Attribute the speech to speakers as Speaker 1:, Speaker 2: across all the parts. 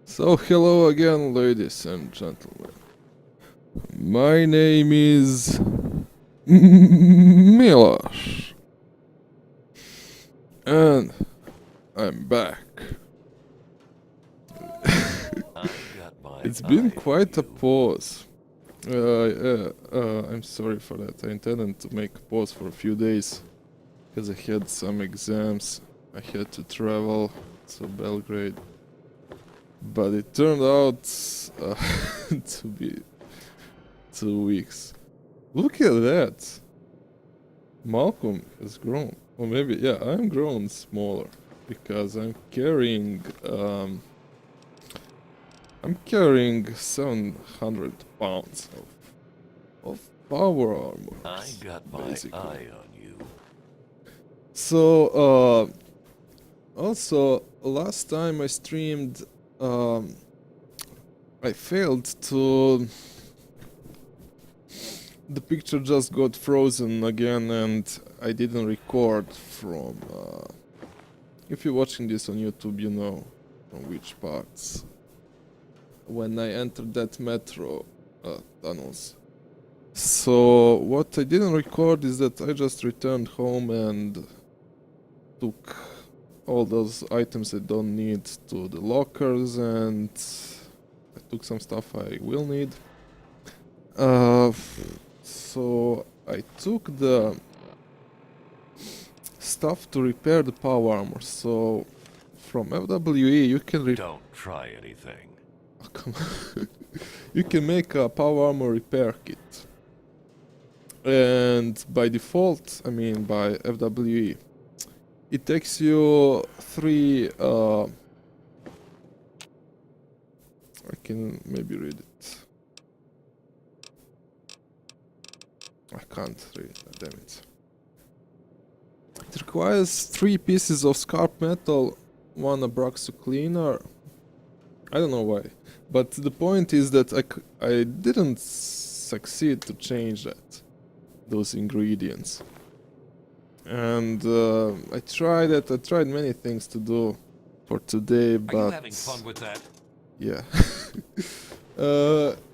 Speaker 1: So hello again, ladies and gentlemen. My name is Milosh, and I'm back. It's been quite a pause. I'm sorry for that. I intended to make a pause for a few days because I had some exams. I had to travel to Belgrade, but it turned out to be 2 weeks. Look at that. Malcolm has grown. Or maybe, yeah, I'm grown smaller because I'm carrying 700 pounds of power armor.
Speaker 2: I got my eye on you.
Speaker 1: So, also, last time I streamed, I failed to... The picture just got frozen again and I didn't record from... if you're watching this on YouTube, you know from which parts. When I entered that metro tunnels. So what I didn't record is that I just returned home and took all those items I don't need to the lockers, and I took some stuff I will need. So I took the stuff to repair the power armor. So from FWE you can
Speaker 2: Don't try anything.
Speaker 1: Oh, come on. You can make a power armor repair kit. And by default, I mean by FWE, it takes you 3 I can maybe read it. I can't read it, damn it. It requires 3 pieces of scarp metal, 1 Abraxo cleaner. I don't know why, but the point is that I didn't succeed to change those ingredients. And I tried it. I tried many things to do for today, but...
Speaker 2: Are you having fun with that?
Speaker 1: Yeah.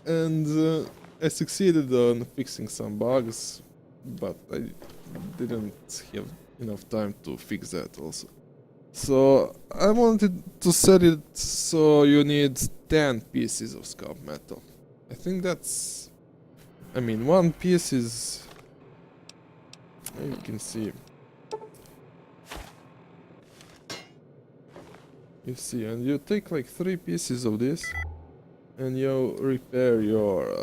Speaker 1: And I succeeded on fixing some bugs, but I didn't have enough time to fix that also. So I wanted to set it so you need 10 pieces of scrap metal. I think that's... I mean, 1 piece is... You can see. You see, and you take like 3 pieces of this and you repair your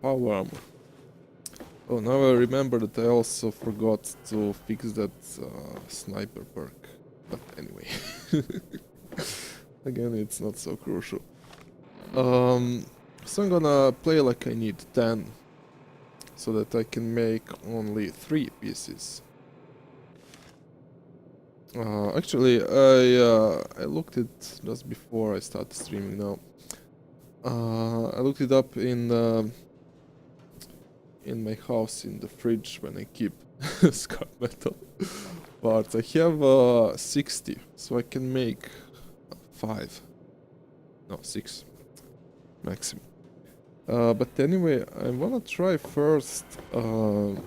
Speaker 1: power armor. Oh, now I remember that I also forgot to fix that sniper perk. But anyway. Again, it's not so crucial. So I'm gonna play like I need 10. So that I can make only 3 pieces. Actually, I looked it just before I started streaming now. I looked it up in my house in the fridge when I keep scrap metal parts. I have 60, so I can make 5. No, 6 maximum. But anyway, I wanna try first to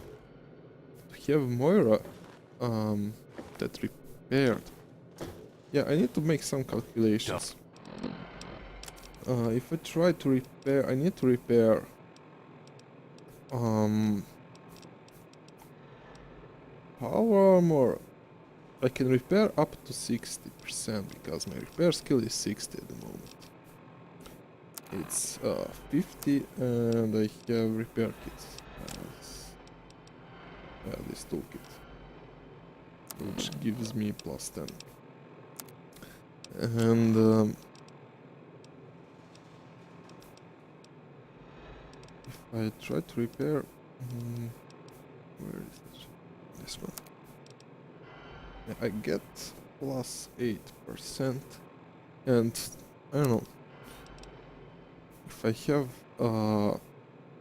Speaker 1: have Moira that repaired. Yeah, I need to make some calculations. If I try to repair, I need to repair power armor. I can repair up to 60% because my repair skill is 60 at the moment. It's 50 and I have repair kits. This toolkit, which gives me plus 10. And if I try to repair, where is this? This one. Yeah, I get plus 8%, and I don't know. If I have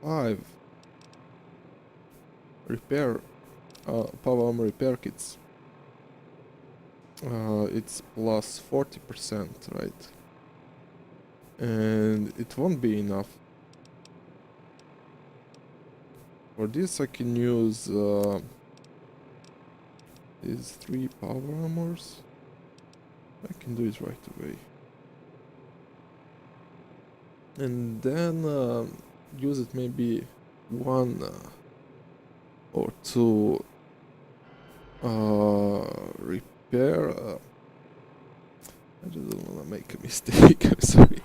Speaker 1: 5 repair power armor repair kits, it's plus 40%, right? And it won't be enough. For this I can use these 3 power armors. I can do it right away. And then use it maybe 1 or 2 repair. I just don't wanna make a mistake, I'm sorry.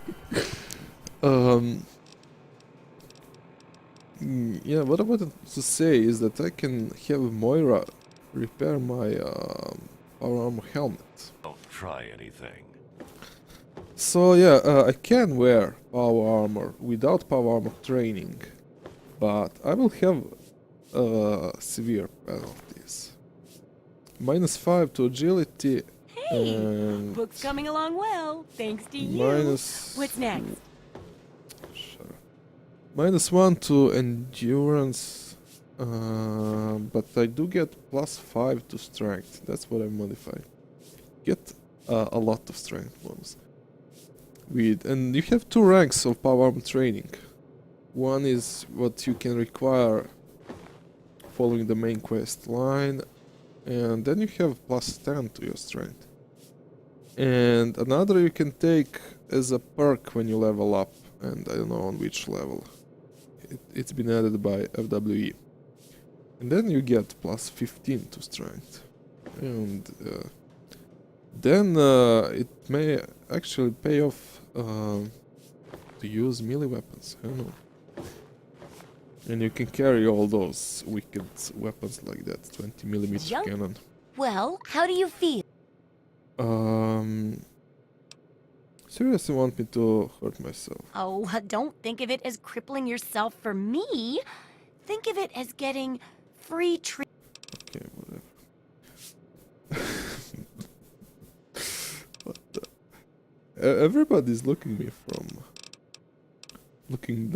Speaker 1: Yeah, what I wanted to say is that I can have Moira repair my power armor helmet.
Speaker 2: Don't try anything.
Speaker 1: So yeah, I can wear power armor without power armor training, but I will have severe penalties. -5 to agility.
Speaker 3: Hey, book's coming along well, thanks to you. What's next?
Speaker 1: Sure. -1 to endurance, but I do get +5 to strength. That's what I modified. Get a lot of strength bonus. And you have 2 ranks of power armor training. One is what you can require following the main quest line, and then you have +10 to your strength. And another you can take as a perk when you level up, and I don't know on which level. It's been added by FWE. And then you get +15 to strength. And then it may actually pay off to use melee weapons. I don't know. And you can carry all those wicked weapons like that 20mm cannon.
Speaker 3: Well, how do you feel?
Speaker 1: Seriously want me to hurt myself?
Speaker 3: Oh, don't think of it as crippling yourself for me. Think of it as getting free treatment.
Speaker 1: Okay, whatever. What the? Everybody's looking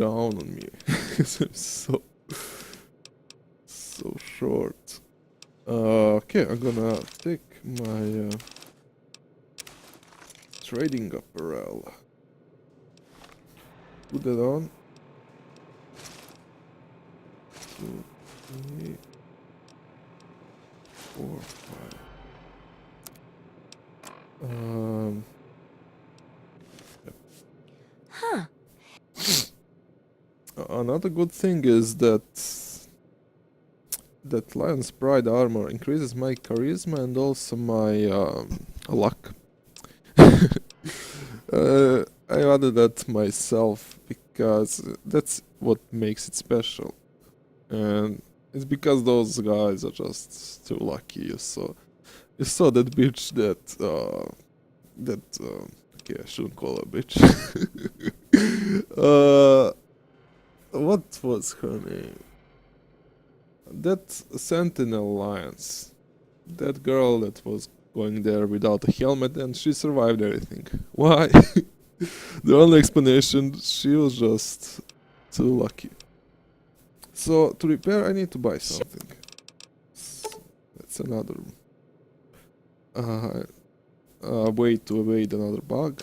Speaker 1: down on me. I'm so short. Okay, I'm gonna take my trading apparel. Put that on. 2, 3, 4, 5.
Speaker 3: Huh.
Speaker 1: Another good thing is that Lion's Pride armor increases my charisma and also my luck. I added that myself because that's what makes it special, and it's because those guys are just too lucky. You saw that bitch okay, I shouldn't call her bitch. What was her name? That Sentinel Alliance. That girl that was going there without a helmet and she survived everything. Why? The only explanation, she was just too lucky. So to repair I need to buy something. That's another way to evade another bug.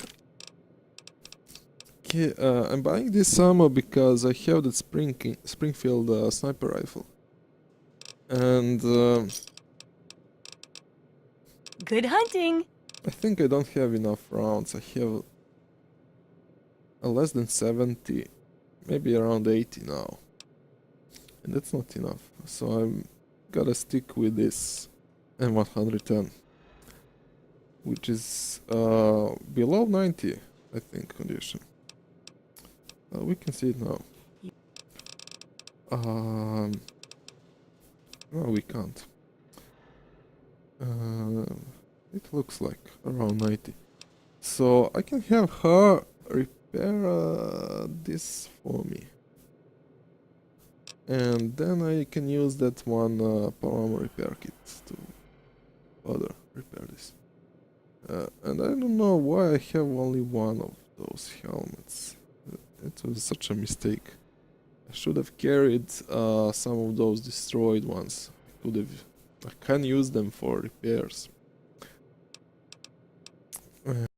Speaker 1: Okay, I'm buying this ammo because I have that Springfield sniper rifle. And
Speaker 3: Good hunting.
Speaker 1: I think I don't have enough rounds. I have less than 70, maybe around 80 now. And that's not enough. So I'm gotta stick with this M110, which is below 90, I think, condition. We can see it now. No, we can't. It looks like around 90. So I can have her repair this for me. And then I can use that one power armor repair kit to further repair this. And I don't know why I have only one of those helmets. It was such a mistake. I should have carried some of those destroyed ones. I can use them for repairs.